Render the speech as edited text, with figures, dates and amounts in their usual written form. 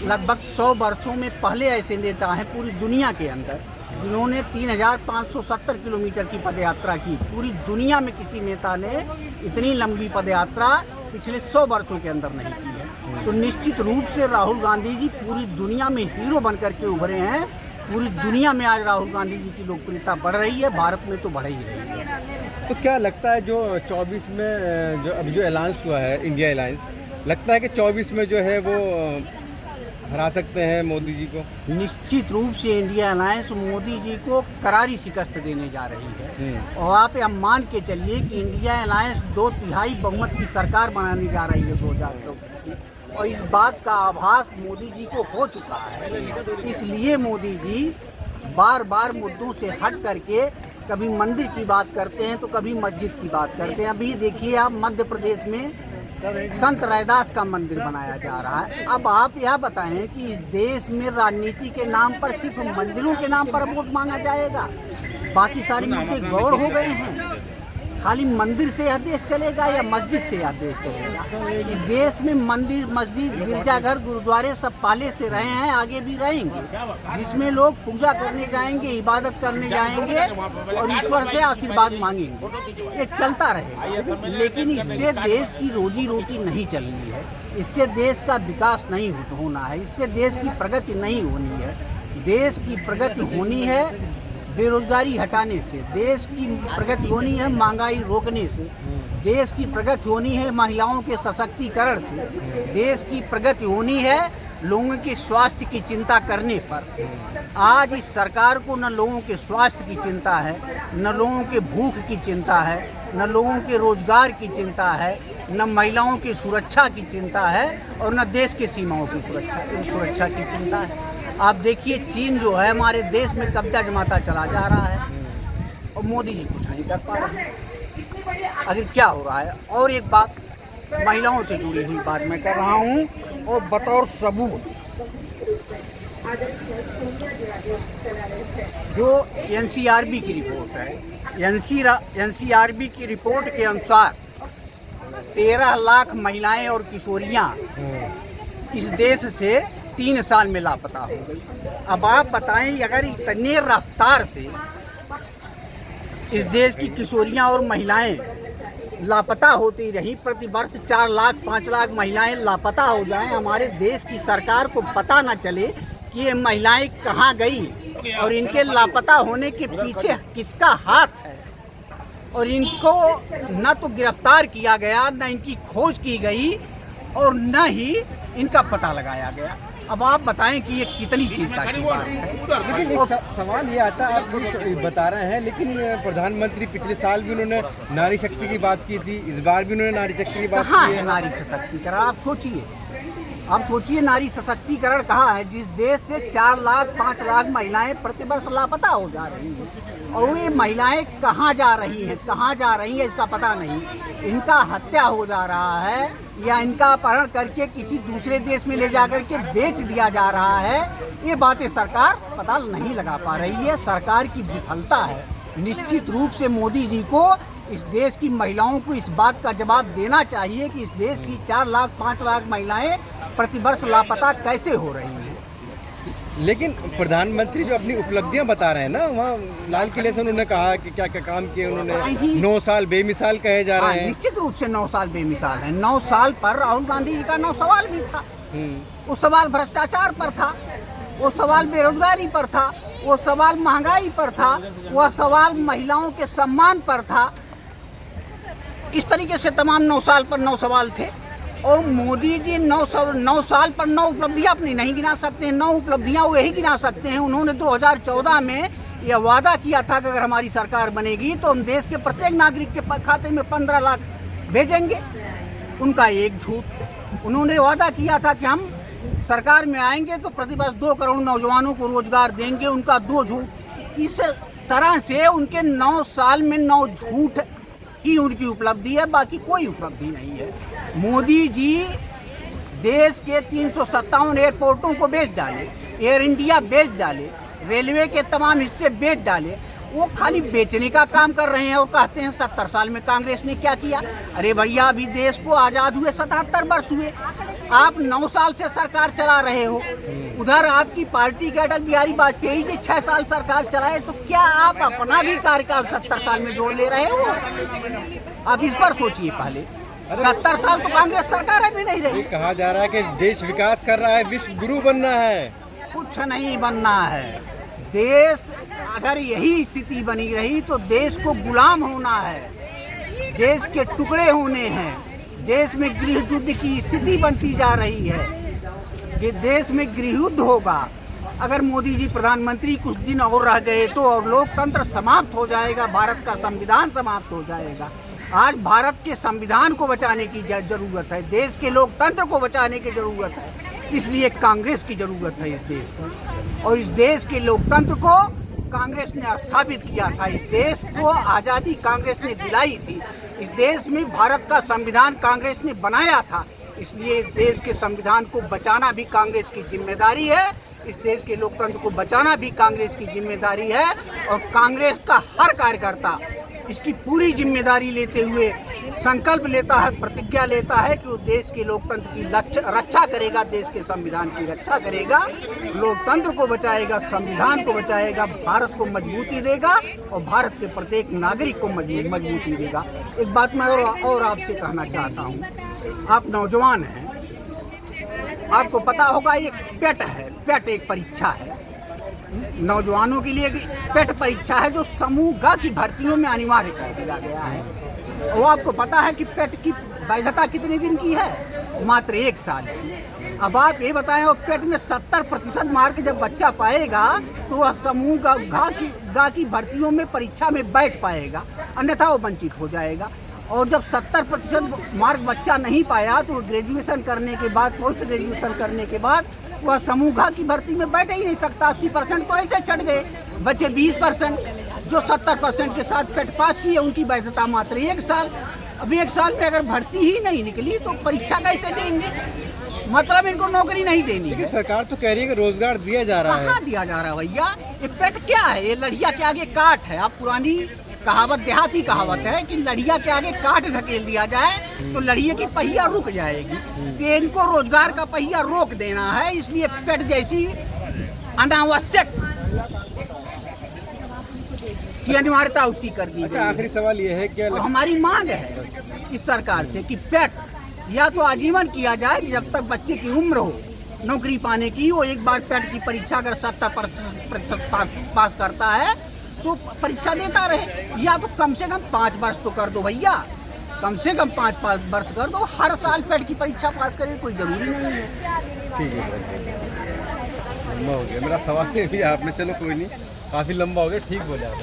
लगभग 100 वर्षों में पहले ऐसे नेता हैं पूरी दुनिया के अंदर जिन्होंने 3570 किलोमीटर की पदयात्रा की। पूरी दुनिया में किसी नेता ने इतनी लंबी पदयात्रा पिछले 100 वर्षों के अंदर नहीं की है। तो निश्चित रूप से राहुल गांधी जी पूरी दुनिया में हीरो बनकर के उभरे हैं। पूरी दुनिया में आज राहुल गांधी जी की लोकप्रियता बढ़ रही है, भारत में तो बढ़ ही रही है। तो क्या लगता है जो 24 में जो अभी जो अलायंस हुआ है, इंडिया अलायंस, लगता है कि 24 में जो है वो हरा सकते हैं मोदी जी को? निश्चित रूप से इंडिया अलायंस मोदी जी को करारी शिकस्त देने जा रही है। और आप यह मान के चलिए कि इंडिया अलायंस 2/3 बहुमत की सरकार बनाने जा रही है 2024 की, और इस बात का आभास मोदी जी को हो चुका है। इसलिए मोदी जी बार बार मुद्दों से हट करके कभी मंदिर की बात करते हैं तो कभी मस्जिद की बात करते हैं। अभी देखिए आप मध्य प्रदेश में संत रैदास का मंदिर बनाया जा रहा है। अब आप यह बताएं कि इस देश में राजनीति के नाम पर सिर्फ मंदिरों के नाम पर वोट मांगा जाएगा, बाकी सारे मुद्दे गौड़ हो गए हैं। खाली मंदिर से यह देश चलेगा या मस्जिद से यह देश चलेगा? देश में मंदिर, मस्जिद, गिरजाघर, गुरुद्वारे सब पहले से रहे हैं, आगे भी रहेंगे, जिसमें लोग पूजा करने जाएंगे, इबादत करने जाएंगे और ईश्वर से आशीर्वाद मांगेंगे। ये चलता रहेगा, लेकिन इससे देश की रोजी रोटी नहीं चलनी है, इससे देश का विकास नहीं होना है, इससे देश की प्रगति नहीं होनी है। देश की प्रगति होनी है बेरोजगारी हटाने से, देश की प्रगति होनी है महंगाई रोकने से, देश की प्रगति होनी है महिलाओं के सशक्तिकरण से, देश की प्रगति होनी है लोगों के स्वास्थ्य की चिंता करने पर। आज इस सरकार को न लोगों के स्वास्थ्य की चिंता है, न लोगों के भूख की चिंता है, न लोगों के रोजगार की चिंता है, न महिलाओं की सुरक्षा की चिंता है और न देश के सीमाओं की सुरक्षा की चिंता है। आप देखिए चीन जो है हमारे देश में कब्जा जमाता चला जा रहा है और मोदी जी कुछ नहीं कर पा रहे हैं। आखिर क्या हो रहा है? और एक बात, महिलाओं से जुड़ी हुई बात मैं कर रहा हूँ और बतौर सबूत जो एनसीआरबी की रिपोर्ट है, एनसीआरबी की रिपोर्ट के अनुसार 13 लाख महिलाएं और किशोरियां इस देश से 3 साल में लापता हो गई। अब आप बताएं अगर इतने रफ्तार से इस देश की किशोरियां और महिलाएं लापता होती रही, प्रति वर्ष 4 लाख 5 लाख महिलाएं लापता हो जाएं, हमारे देश की सरकार को पता न चले कि ये महिलाएं कहाँ गई और इनके लापता होने के पीछे किसका हाथ है, और इनको न तो गिरफ्तार किया गया, न इनकी खोज की गई और न ही इनका पता लगाया गया। अब आप बताएं कि ये कितनी चिंता की बात है। लेकिन सवाल ये आता है, आप कुछ बता रहे हैं, लेकिन प्रधानमंत्री पिछले साल भी उन्होंने नारी शक्ति की बात की थी, इस बार भी उन्होंने नारी शक्ति की बात की है। नारी सशक्तिकरण आप सोचिए नारी सशक्तिकरण कहाँ है जिस देश से 4 लाख 5 लाख महिलाएं प्रतिवर्ष लापता हो जा रही हैं, और ये महिलाएं कहाँ जा रही हैं इसका पता नहीं। इनका हत्या हो जा रहा है या इनका अपहरण करके किसी दूसरे देश में ले जाकर के बेच दिया जा रहा है, ये बातें सरकार पता नहीं लगा पा रही है। सरकार की विफलता है। निश्चित रूप से मोदी जी को इस देश की महिलाओं को इस बात का जवाब देना चाहिए कि इस देश की 4 लाख 5 लाख महिलाएं प्रतिवर्ष लापता कैसे हो रही हैं। लेकिन प्रधानमंत्री जो अपनी उपलब्धियां बता रहे हैं ना, वहाँ लाल किले से उन्होंने कहा कि क्या क्या काम किए उन्होंने। 9 साल बेमिसाल कहे जा रहे हैं। निश्चित रूप से 9 साल बेमिसाल है। 9 साल पर राहुल गांधी जी का 9 सवाल भी था। वो सवाल भ्रष्टाचार पर था, वो सवाल बेरोजगारी पर था, वो सवाल महंगाई पर था, वह सवाल महिलाओं के सम्मान पर था। इस तरीके से तमाम 9 साल पर 9 सवाल थे। और मोदी जी 9 साल पर 9 उपलब्धियां अपनी नहीं गिना सकते हैं। 9 उपलब्धियां वो यही गिना सकते हैं। उन्होंने 2014 में यह वादा किया था कि अगर हमारी सरकार बनेगी तो हम देश के प्रत्येक नागरिक के खाते में 15 लाख भेजेंगे। उनका एक झूठ। उन्होंने वादा किया था कि हम सरकार में आएंगे तो प्रतिवर्ष 2 करोड़ नौजवानों को रोजगार देंगे। उनका 2 झूठ। इस तरह से उनके 9 साल में 9 झूठ ही उनकी उपलब्धि है, बाकी कोई उपलब्धि नहीं है। मोदी जी देश के 357 एयरपोर्टों को बेच डाले, एयर इंडिया बेच डाले, रेलवे के तमाम हिस्से बेच डाले। वो खाली बेचने का काम कर रहे हैं और कहते हैं 70 साल में कांग्रेस ने क्या किया। अरे भैया, अभी देश को आज़ाद हुए 77 वर्ष हुए। आप 9 साल से सरकार चला रहे हो, उधर आपकी पार्टी के अटल बिहारी वाजपेयी जी 6 साल सरकार चलाए, तो क्या आप अपना भी कार्यकाल 70 साल में जोड़ ले रहे हो? आप इस पर सोचिए पहले। 70 साल तो कांग्रेस सरकार अभी नहीं रही। कहा जा रहा है कि देश विकास कर रहा है, विश्व गुरु बनना है। कुछ नहीं बनना है। देश अगर यही स्थिति बनी रही तो देश को गुलाम होना है, देश के टुकड़े होने हैं, देश में गृह युद्ध की स्थिति बनती जा रही है, ये देश में गृह युद्ध होगा। अगर मोदी जी प्रधानमंत्री कुछ दिन और रह गए तो और लोकतंत्र समाप्त हो जाएगा, भारत का संविधान समाप्त हो जाएगा। आज भारत के संविधान को बचाने की जरूरत है, देश के लोकतंत्र को बचाने की जरूरत है, इसलिए कांग्रेस की जरूरत है इस देश को। और इस देश के लोकतंत्र को कांग्रेस ने स्थापित किया था, इस देश को आज़ादी कांग्रेस ने दिलाई थी, इस देश में भारत का संविधान कांग्रेस ने बनाया था, इसलिए इस देश के संविधान को बचाना भी कांग्रेस की जिम्मेदारी है, इस देश के लोकतंत्र को बचाना भी कांग्रेस की जिम्मेदारी है। और कांग्रेस का हर कार्यकर्ता इसकी पूरी जिम्मेदारी लेते हुए संकल्प लेता है, प्रतिज्ञा लेता है कि वो देश के लोकतंत्र की रक्षा करेगा, देश के संविधान की रक्षा करेगा, लोकतंत्र को बचाएगा, संविधान को बचाएगा, भारत को मजबूती देगा और भारत के प्रत्येक नागरिक को मजबूती देगा। एक बात मैं और आपसे कहना चाहता हूँ, आप नौजवान हैं, आपको पता होगा ये पेट है, पेट एक परीक्षा है नौजवानों के लिए, पेट परीक्षा है जो समूह ग की भर्तियों में अनिवार्य कर दिया गया है। वो आपको पता है कि पेट की वैधता कितने दिन की है? मात्र 1 साल की। अब आप ये बताएं, वो पेट में 70% मार्क जब बच्चा पाएगा तो वह समूह ग की भर्तियों में परीक्षा में बैठ पाएगा, अन्यथा वो वंचित हो जाएगा। और जब 70% मार्क बच्चा नहीं पाया तो ग्रेजुएशन करने के बाद, पोस्ट ग्रेजुएशन करने के बाद वह समूह की भर्ती में बैठ ही नहीं सकता। 80% तो ऐसे चढ़ गए, बचे 20% जो 70% के साथ पेट पास किए, उनकी वैधता मात्र 1 साल। अब 1 साल में अगर भर्ती ही नहीं निकली तो परीक्षा कैसे देंगे? मतलब इनको नौकरी नहीं देनी। लेकिन सरकार तो कह रही है कि रोजगार दिया जा रहा है। कहाँ दिया जा रहा है भैया? ये पेट क्या है? ये लड़िया के आगे काट है। आप पुरानी कहावत, देहाती कहावत है कि लड़िया के आगे काट ढकेल दिया जाए तो लड़िया की पहिया रुक जाएगी। तो इनको रोजगार का पहिया रोक देना है, इसलिए पेट जैसी अनावश्यक की अनिवार्यता उसकी कर दी। अच्छा, आखिरी सवाल ये है कि तो हमारी मांग है इस सरकार से कि पेट या तो आजीवन किया जाए, जब तक बच्चे की उम्र हो नौकरी पाने की, वो एक बार पेट की परीक्षा अगर 70% पास करता है तो परीक्षा देता रहे, या तो कम से कम 5 वर्ष तो कर दो भैया, कम से कम 5 वर्ष कर दो, हर साल पेट की परीक्षा पास करे, कोई जरूरी नहीं है। ठीक है, लंबा हो गया मेरा सवाल भी आपने, चलो कोई नहीं, काफ़ी लंबा हो गया, ठीक बोले आप।